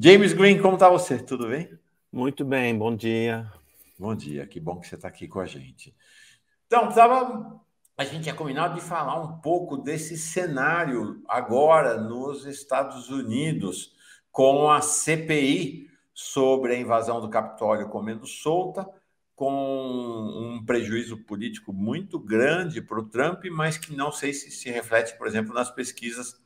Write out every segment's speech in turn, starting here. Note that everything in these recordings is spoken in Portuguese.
James Green, como está você? Tudo bem? Muito bem, bom dia. Bom dia, que bom que você está aqui com a gente. Então, a gente tinha combinado de falar um pouco desse cenário agora nos Estados Unidos, com a CPI sobre a invasão do Capitólio comendo solta, com um prejuízo político muito grande para o Trump, mas que não sei se reflete, por exemplo, nas pesquisas,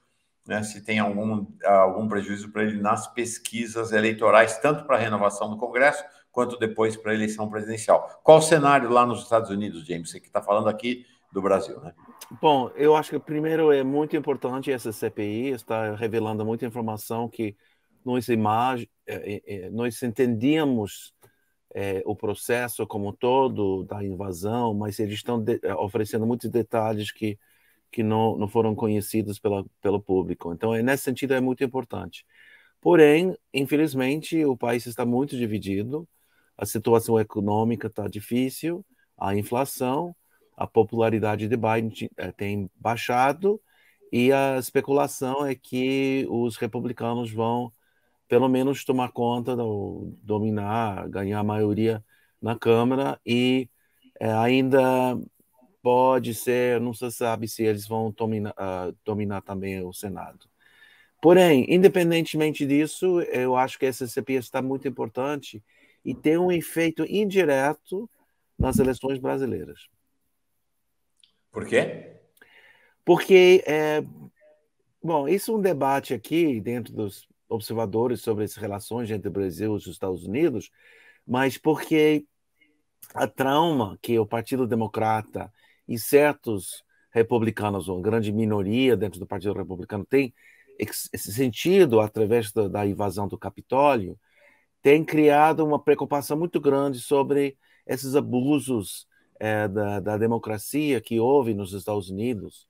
né, se tem algum prejuízo para ele nas pesquisas eleitorais, tanto para a renovação do Congresso, quanto depois para a eleição presidencial. Qual o cenário lá nos Estados Unidos, James? Você que está falando aqui do Brasil, né? Bom, eu acho que primeiro é muito importante essa CPI, está revelando muita informação que nós entendíamos o processo como um todo da invasão, mas eles estão oferecendo muitos detalhes que não foram conhecidos pelo público. Então, nesse sentido, é muito importante. Porém, infelizmente, o país está muito dividido, a situação econômica está difícil, a inflação, a popularidade de Biden tem baixado e a especulação é que os republicanos vão, pelo menos, tomar conta, dominar, ganhar a maioria na Câmara e ainda pode ser, não se sabe se eles vão dominar também o Senado. Porém, independentemente disso, eu acho que essa CPI está muito importante e tem um efeito indireto nas eleições brasileiras. Por quê? Porque, bom, isso é um debate aqui dentro dos observadores sobre as relações entre o Brasil e os Estados Unidos, mas porque a trauma que o Partido Democrata e certos republicanos, uma grande minoria dentro do Partido Republicano, tem esse sentido através da invasão do Capitólio, tem criado uma preocupação muito grande sobre esses abusos da democracia que houve nos Estados Unidos,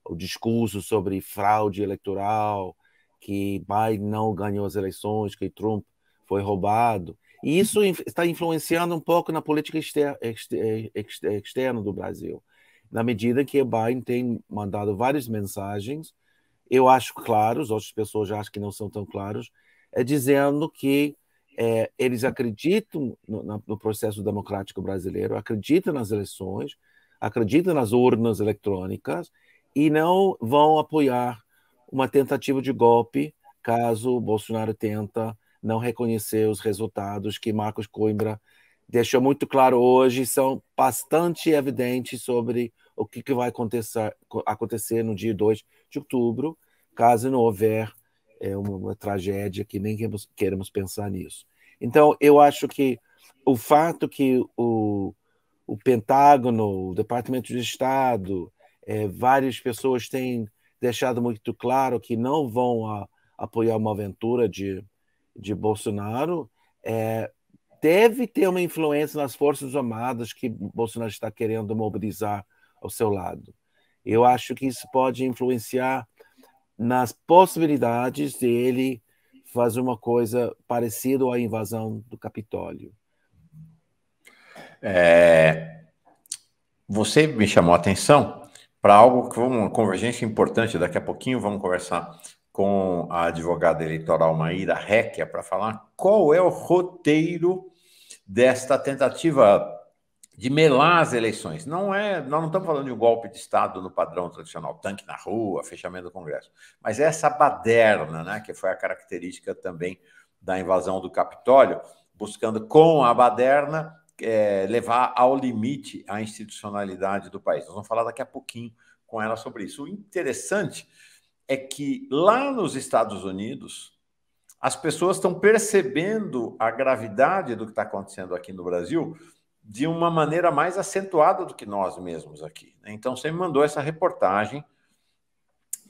o discurso sobre fraude eleitoral, que Biden não ganhou as eleições, que Trump foi roubado. E isso está influenciando um pouco na política externa do Brasil, na medida que Biden tem mandado várias mensagens, eu acho claros, outras pessoas já acham que não são tão claros, dizendo que eles acreditam no processo democrático brasileiro, acreditam nas eleições, acreditam nas urnas eletrônicas e não vão apoiar uma tentativa de golpe caso o Bolsonaro tenta não reconhecer os resultados que Marcos Coimbra deixou muito claro hoje, são bastante evidentes sobre o que vai acontecer no dia 2 de outubro, caso não houver uma tragédia que nem queremos pensar nisso. Então, eu acho que o fato que o Pentágono, o Departamento de Estado, várias pessoas têm deixado muito claro que não vão apoiar uma aventura de Bolsonaro, deve ter uma influência nas Forças Armadas que Bolsonaro está querendo mobilizar ao seu lado. Eu acho que isso pode influenciar nas possibilidades dele fazer uma coisa parecida à invasão do Capitólio. Você me chamou a atenção para algo que uma convergência importante. Daqui a pouquinho vamos conversar com a advogada eleitoral Maíra Recchia para falar qual é o roteiro desta tentativa de melar as eleições. Nós não estamos falando de um golpe de Estado no padrão tradicional, tanque na rua, fechamento do Congresso, mas essa baderna, né, que foi a característica também da invasão do Capitólio, buscando com a baderna levar ao limite a institucionalidade do país. Nós vamos falar daqui a pouquinho com ela sobre isso. O interessante é que lá nos Estados Unidos, as pessoas estão percebendo a gravidade do que está acontecendo aqui no Brasil de uma maneira mais acentuada do que nós mesmos aqui. Então, você me mandou essa reportagem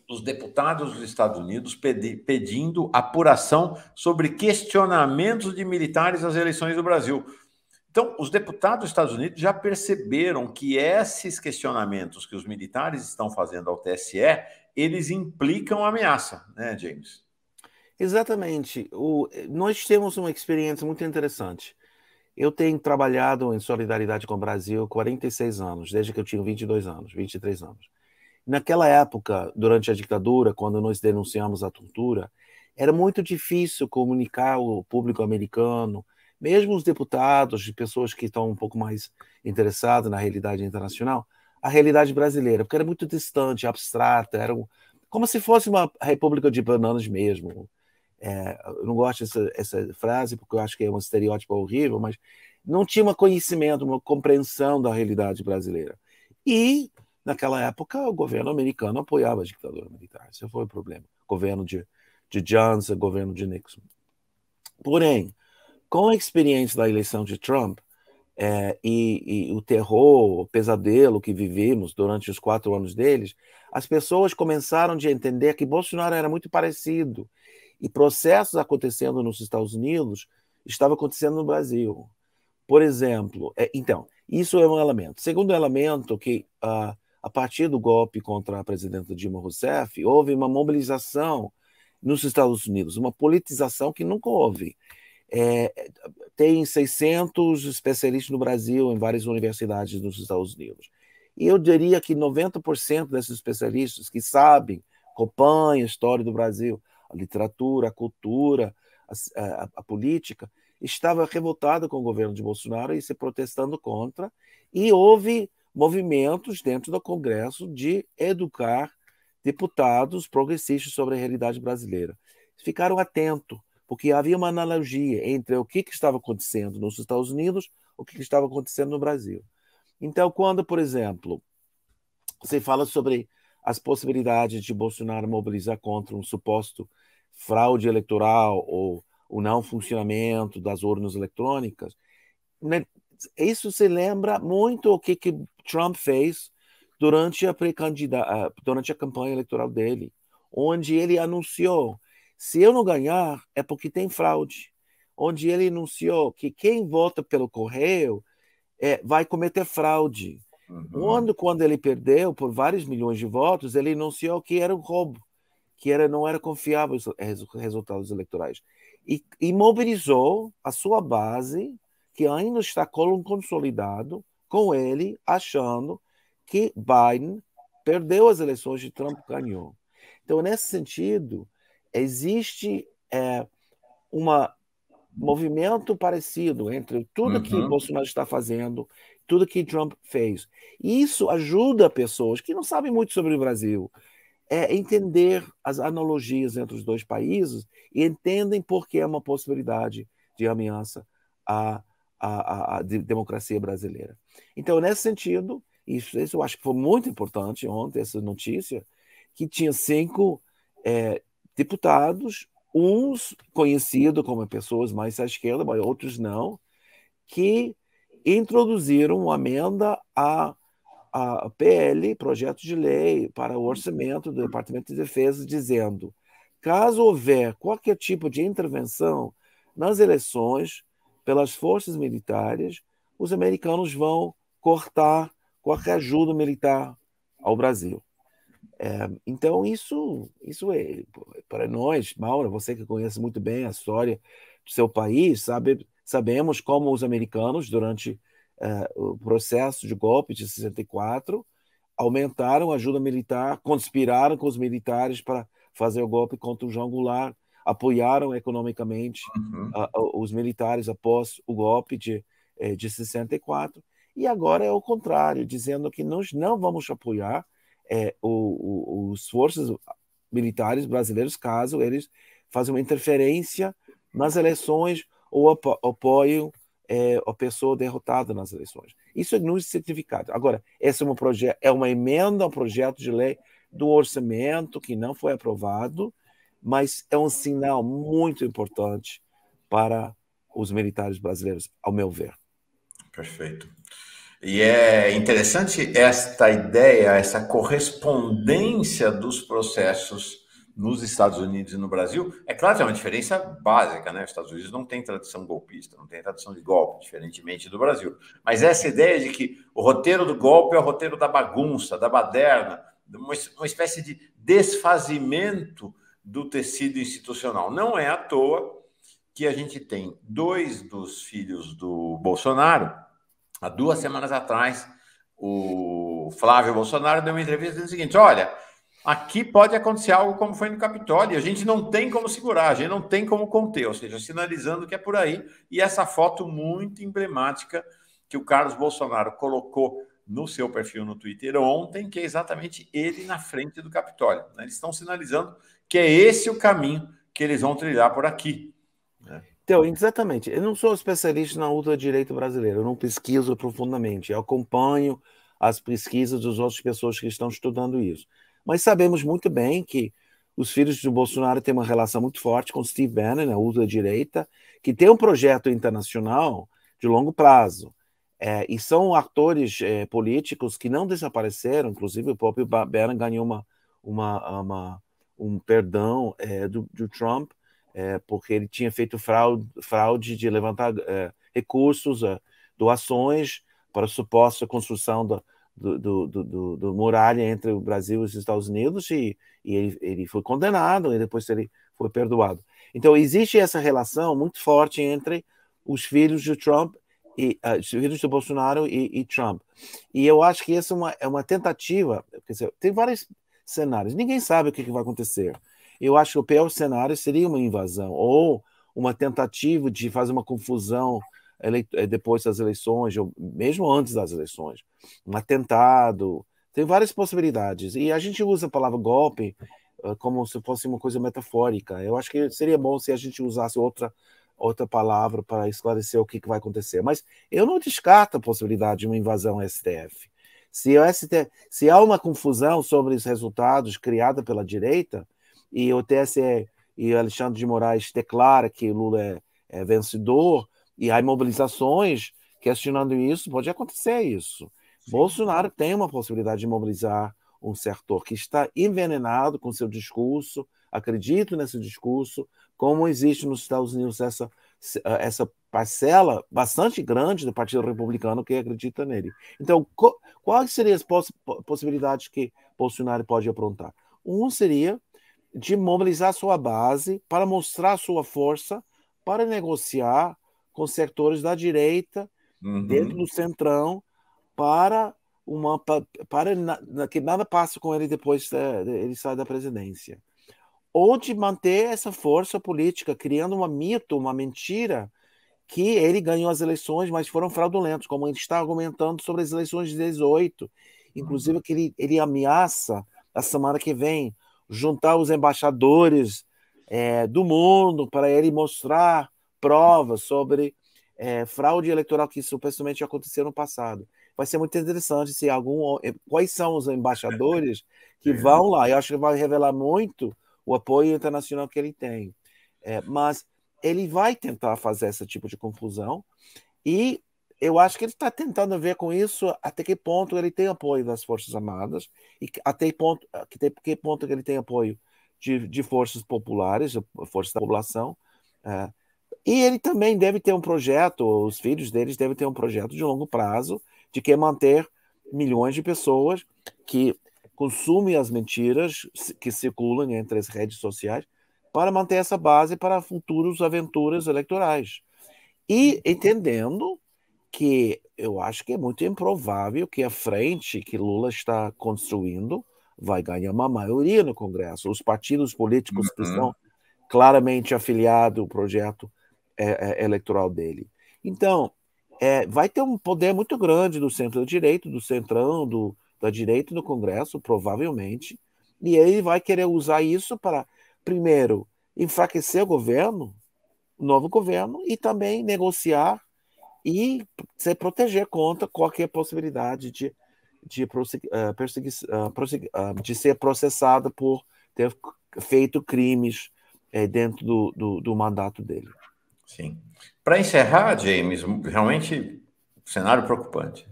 dos deputados dos Estados Unidos pedindo apuração sobre questionamentos de militares às eleições do Brasil. Então, os deputados dos Estados Unidos já perceberam que esses questionamentos que os militares estão fazendo ao TSE, eles implicam ameaça, né, James? Exatamente. Nós temos uma experiência muito interessante. Eu tenho trabalhado em solidariedade com o Brasil há 46 anos, desde que eu tinha 22 anos, 23 anos. Naquela época, durante a ditadura, quando nós denunciamos a tortura, era muito difícil comunicar ao público americano, mesmo os deputados, de pessoas que estão um pouco mais interessadas na realidade internacional, a realidade brasileira, porque era muito distante, abstrata, como se fosse uma república de bananas mesmo. Eu não gosto dessa frase, porque eu acho que é um estereótipo horrível, mas não tinha um conhecimento, uma compreensão da realidade brasileira. E, naquela época, o governo americano apoiava a ditadura militar. Esse foi o problema. Governo de Johnson, governo de Nixon. Porém, com a experiência da eleição de Trump, e o terror, o pesadelo que vivemos durante os 4 anos deles, as pessoas começaram a entender que Bolsonaro era muito parecido e processos acontecendo nos Estados Unidos estavam acontecendo no Brasil. Por exemplo, então, isso é um elemento. Segundo elemento, que a partir do golpe contra a presidenta Dilma Rousseff, houve uma mobilização nos Estados Unidos, uma politização que nunca houve. Tem 600 especialistas no Brasil, em várias universidades nos Estados Unidos. E eu diria que 90% desses especialistas que sabem, acompanham a história do Brasil, a literatura, a cultura, a política, estava revoltada com o governo de Bolsonaro e se protestando contra. E houve movimentos dentro do Congresso de educar deputados progressistas sobre a realidade brasileira. Ficaram atentos, porque havia uma analogia entre o que estava acontecendo nos Estados Unidos e o que estava acontecendo no Brasil. Então, quando, por exemplo, você fala sobre as possibilidades de Bolsonaro mobilizar contra um suposto fraude eleitoral ou o não funcionamento das urnas eletrônicas, né, isso se lembra muito o que Trump fez durante a campanha eleitoral dele, onde ele anunciou: se eu não ganhar, é porque tem fraude. Onde ele anunciou que quem vota pelo correio vai cometer fraude. Quando ele perdeu por vários milhões de votos, ele anunciou que era um roubo, que não era confiável os resultados eleitorais. E mobilizou a sua base, que ainda está consolidado, com ele, achando que Biden perdeu as eleições e Trump ganhou. Então, nesse sentido, existe um movimento parecido entre tudo que Bolsonaro está fazendo, tudo que Trump fez. E isso ajuda pessoas que não sabem muito sobre o Brasil a entender as analogias entre os dois países e entendem por que é uma possibilidade de ameaça à democracia brasileira. Então, nesse sentido, isso eu acho que foi muito importante ontem, essa notícia, que tinha 5 deputados, uns conhecidos como pessoas mais à esquerda, mas outros não, que introduziram uma emenda a PL, projeto de lei para o orçamento do Departamento de Defesa, dizendo: caso houver qualquer tipo de intervenção nas eleições pelas forças militares, os americanos vão cortar qualquer ajuda militar ao Brasil. Então, isso é, para nós, Maura, você que conhece muito bem a história do seu país, sabemos como os americanos, durante o processo de golpe de 64, aumentaram a ajuda militar, conspiraram com os militares para fazer o golpe contra o João Goulart, apoiaram economicamente os militares após o golpe de 64, e agora é o contrário, dizendo que nós não vamos apoiar os forças militares brasileiros caso eles façam uma interferência nas eleições ou apoiam a pessoa derrotada nas eleições. Isso é no certificado. Agora, esse é uma emenda ao projeto de lei do orçamento que não foi aprovado, mas é um sinal muito importante para os militares brasileiros, ao meu ver. Perfeito. E é interessante esta ideia, essa correspondência dos processos nos Estados Unidos e no Brasil. É claro que é uma diferença básica, né? Os Estados Unidos não tem tradição golpista, não tem tradição de golpe, diferentemente do Brasil. Mas essa ideia de que o roteiro do golpe é o roteiro da bagunça, da baderna, uma espécie de desfazimento do tecido institucional. Não é à toa que a gente tem 2 dos filhos do Bolsonaro. Há 2 semanas atrás, o Flávio Bolsonaro deu uma entrevista dizendo o seguinte: olha, Aqui pode acontecer algo como foi no Capitólio, e a gente não tem como segurar, a gente não tem como conter, ou seja, sinalizando que é por aí. E essa foto muito emblemática que o Carlos Bolsonaro colocou no seu perfil no Twitter ontem, que é exatamente ele na frente do Capitólio. Eles estão sinalizando que é esse o caminho que eles vão trilhar por aqui. Então, exatamente. Eu não sou especialista na ultradireita brasileira, eu não pesquiso profundamente, eu acompanho as pesquisas das outras pessoas que estão estudando isso. Mas sabemos muito bem que os filhos do Bolsonaro têm uma relação muito forte com Steve Bannon, na ultradireita, que tem um projeto internacional de longo prazo. E são atores políticos que não desapareceram, inclusive o próprio Bannon ganhou um perdão do Trump, porque ele tinha feito fraude de levantar recursos, doações para a suposta construção do muralha entre o Brasil e os Estados Unidos, e ele foi condenado e depois ele foi perdoado. Então, existe essa relação muito forte entre os filhos de Trump os filhos do Bolsonaro e Trump. E eu acho que essa é uma tentativa, quer dizer, tem vários cenários, ninguém sabe o que vai acontecer. Eu acho que o pior cenário seria uma invasão ou uma tentativa de fazer uma confusão depois das eleições, ou mesmo antes das eleições. Um atentado. Tem várias possibilidades. E a gente usa a palavra golpe como se fosse uma coisa metafórica. Eu acho que seria bom se a gente usasse outra palavra para esclarecer o que vai acontecer. Mas eu não descarto a possibilidade de uma invasão ao STF. Se há uma confusão sobre os resultados criada pela direita, e o TSE e Alexandre de Moraes declara que Lula é vencedor, e há mobilizações questionando isso, pode acontecer isso. Sim. Bolsonaro tem uma possibilidade de mobilizar um setor que está envenenado com seu discurso, acredito nesse discurso, como existe nos Estados Unidos essa parcela bastante grande do Partido Republicano que acredita nele. Então, quais seriam as possibilidades que Bolsonaro pode aprontar? Um seria de mobilizar sua base para mostrar sua força para negociar com setores da direita, dentro do centrão, para que nada passe com ele depois ele sai da presidência. Ou de manter essa força política, criando um mito, uma mentira, que ele ganhou as eleições, mas foram fraudulentos, como a gente está argumentando sobre as eleições de 2018. Inclusive, que ele ameaça, a semana que vem, juntar os embaixadores do mundo para ele mostrar provas sobre fraude eleitoral que supostamente aconteceu no passado. Vai ser muito interessante se quais são os embaixadores que vão lá. Eu acho que vai revelar muito o apoio internacional que ele tem. Mas ele vai tentar fazer esse tipo de confusão e eu acho que ele está tentando ver com isso até que ponto ele tem apoio das Forças Armadas e até que ponto ele tem apoio de forças populares, forças da população. E ele também deve ter um projeto, os filhos deles devem ter um projeto de longo prazo de que manter milhões de pessoas que consumem as mentiras que circulam entre as redes sociais para manter essa base para futuras aventuras eleitorais. E entendendo que eu acho que é muito improvável que a frente que Lula está construindo vai ganhar uma maioria no Congresso. Os partidos políticos que são claramente afiliados ao projeto eleitoral dele. Então, vai ter um poder muito grande do centro-direita, do centrão, da direita no Congresso, provavelmente, e ele vai querer usar isso para, primeiro, enfraquecer o novo governo, e também negociar e se proteger contra qualquer possibilidade de ser processado por ter feito crimes dentro do mandato dele. Sim. Para encerrar, James, realmente cenário preocupante.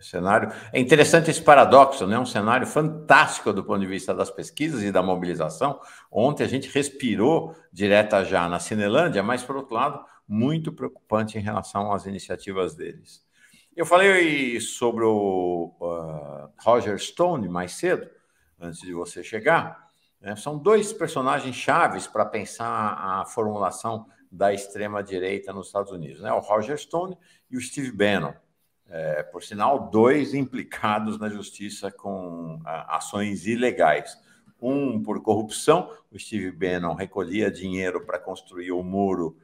É interessante esse paradoxo, né? Um cenário fantástico do ponto de vista das pesquisas e da mobilização. Ontem a gente respirou direta já na Cinelândia, mas, por outro lado, muito preocupante em relação às iniciativas deles. Eu falei sobre o Roger Stone mais cedo, antes de você chegar. Né? São dois personagens chaves para pensar a formulação da extrema-direita nos Estados Unidos, né? O Roger Stone e o Steve Bannon. Por sinal, dois implicados na justiça com ações ilegais. Um por corrupção, o Steve Bannon recolhia dinheiro para construir o muro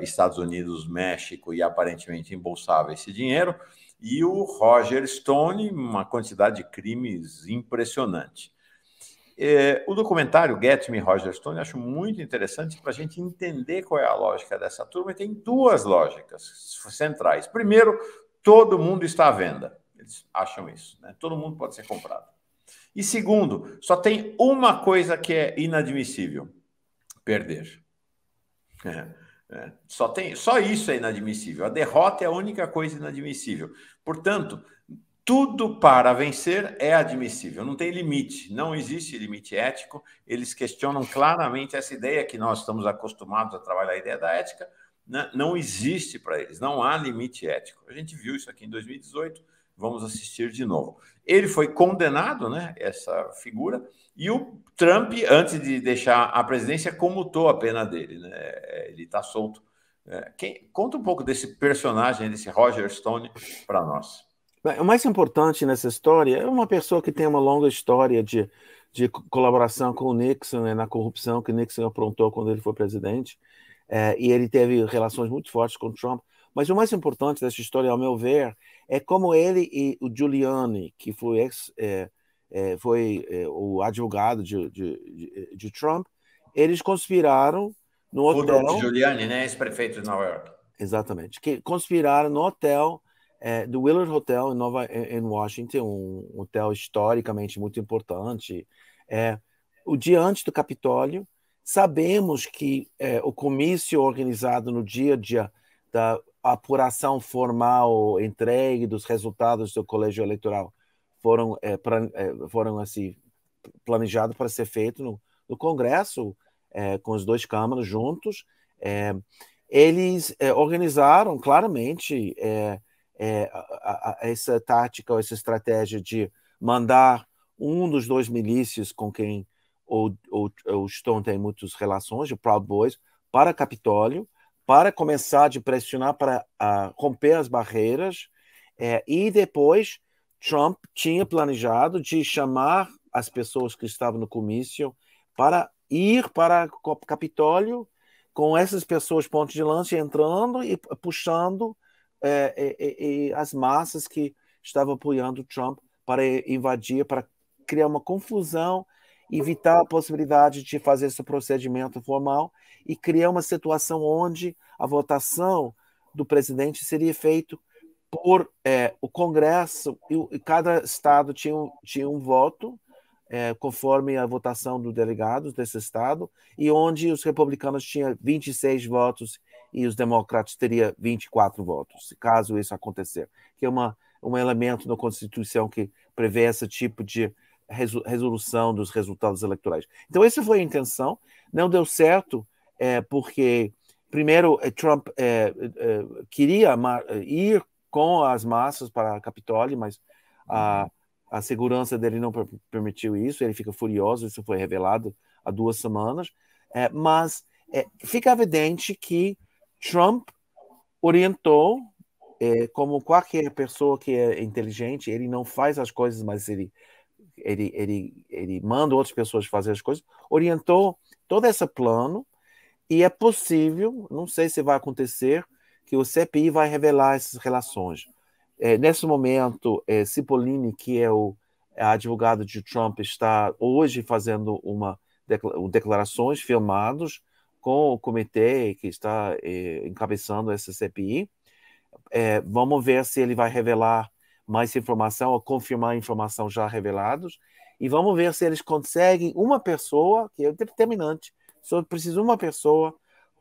Estados Unidos-México e aparentemente embolsava esse dinheiro, e o Roger Stone, uma quantidade de crimes impressionante. O documentário Get Me, Roger Stone, eu acho muito interessante para a gente entender qual é a lógica dessa turma, e tem duas lógicas centrais. Primeiro, todo mundo está à venda. Eles acham isso, né? Todo mundo pode ser comprado. E segundo, só tem uma coisa que é inadmissível: perder. Só isso é inadmissível. A derrota é a única coisa inadmissível. Portanto, tudo para vencer é admissível, não tem limite, não existe limite ético. Eles questionam claramente essa ideia que nós estamos acostumados a trabalhar, a ideia da ética, né? Não existe para eles, não há limite ético. A gente viu isso aqui em 2018, vamos assistir de novo. Ele foi condenado, né, essa figura, e o Trump, antes de deixar a presidência, comutou a pena dele, né? Ele está solto. Conta um pouco desse personagem, desse Roger Stone, para nós. O mais importante nessa história é uma pessoa que tem uma longa história de colaboração com o Nixon, né, na corrupção que Nixon aprontou quando ele foi presidente, e ele teve relações muito fortes com o Trump. Mas o mais importante dessa história, ao meu ver, é como ele e o Giuliani, que foi, o advogado de Trump, eles conspiraram no hotel. Rudolph Giuliani, né, ex-prefeito de Nova York. Exatamente. Que conspiraram no hotel do Willard Hotel em Washington, um hotel historicamente muito importante. O dia antes do Capitólio, sabemos que o comício organizado no dia da apuração formal entregue dos resultados do colégio eleitoral foram assim, planejados para ser feito no Congresso, com as duas câmaras juntos. Eles organizaram claramente essa tática, essa estratégia de mandar um dos dois milícias com quem o Stone tem muitas relações, o Proud Boys, para Capitólio, para começar a pressionar para romper as barreiras, e depois Trump tinha planejado de chamar as pessoas que estavam no comício para ir para o Capitólio, com essas pessoas pontos de lança entrando e puxando as massas que estavam apoiando Trump para invadir, para criar uma confusão, evitar a possibilidade de fazer esse procedimento formal e criar uma situação onde a votação do presidente seria feita por o Congresso, e cada estado tinha um voto conforme a votação dos delegados desse estado, e onde os republicanos tinham 26 votos e os democratas teriam 24 votos, caso isso acontecer, que é um elemento na Constituição que prevê esse tipo de resolução dos resultados eleitorais. Então, essa foi a intenção. Não deu certo, porque, primeiro, Trump queria ir com as massas para a Capitólio, mas a segurança dele não permitiu isso, ele fica furioso, isso foi revelado há 2 semanas, mas fica evidente que Trump orientou, como qualquer pessoa que é inteligente, ele não faz as coisas, mas ele manda outras pessoas fazer as coisas, orientou todo esse plano, e é possível, não sei se vai acontecer, que o CPI vai revelar essas relações. Nesse momento, Cipollini, que é o advogado de Trump, está hoje fazendo declarações filmadas com o comitê que está encabeçando essa CPI. Vamos ver se ele vai revelar mais informação ou confirmar informação já revelados. E vamos ver se eles conseguem uma pessoa, que é determinante, só precisa uma pessoa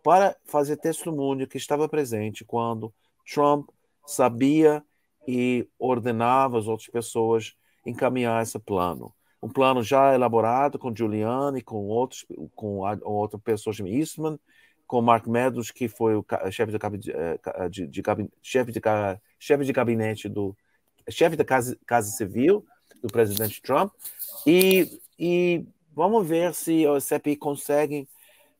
para fazer testemunho que estava presente quando Trump sabia e ordenava as outras pessoas encaminhar esse plano. Um plano já elaborado com Giuliani, com outras pessoas de Eastman, com Mark Meadows, que foi o chefe de gabinete chefe da Casa Civil do presidente Trump, e vamos ver se a CPI consegue,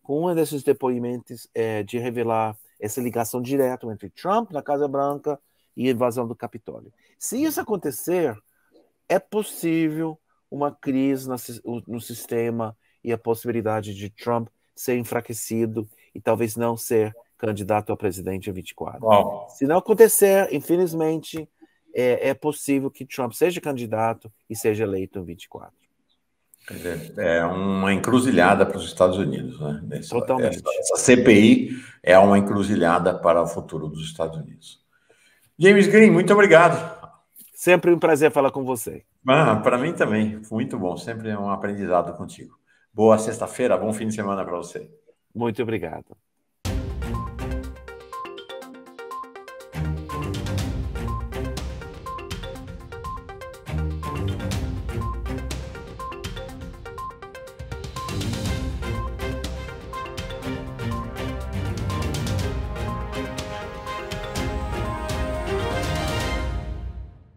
com um desses depoimentos, de revelar essa ligação direta entre Trump na Casa Branca e a invasão do Capitólio. Se isso acontecer, é possível uma crise no sistema e a possibilidade de Trump ser enfraquecido e talvez não ser candidato a presidente em 24. Bom, Se não acontecer, infelizmente, é possível que Trump seja candidato e seja eleito em 24. quer dizer, é uma encruzilhada para os Estados Unidos, né? Totalmente. Essa CPI é uma encruzilhada para o futuro dos Estados Unidos. James Green, muito obrigado. Sempre um prazer falar com você. Para mim também, muito bom. Sempre é um aprendizado contigo. Boa sexta-feira, bom fim de semana para você. Muito obrigado.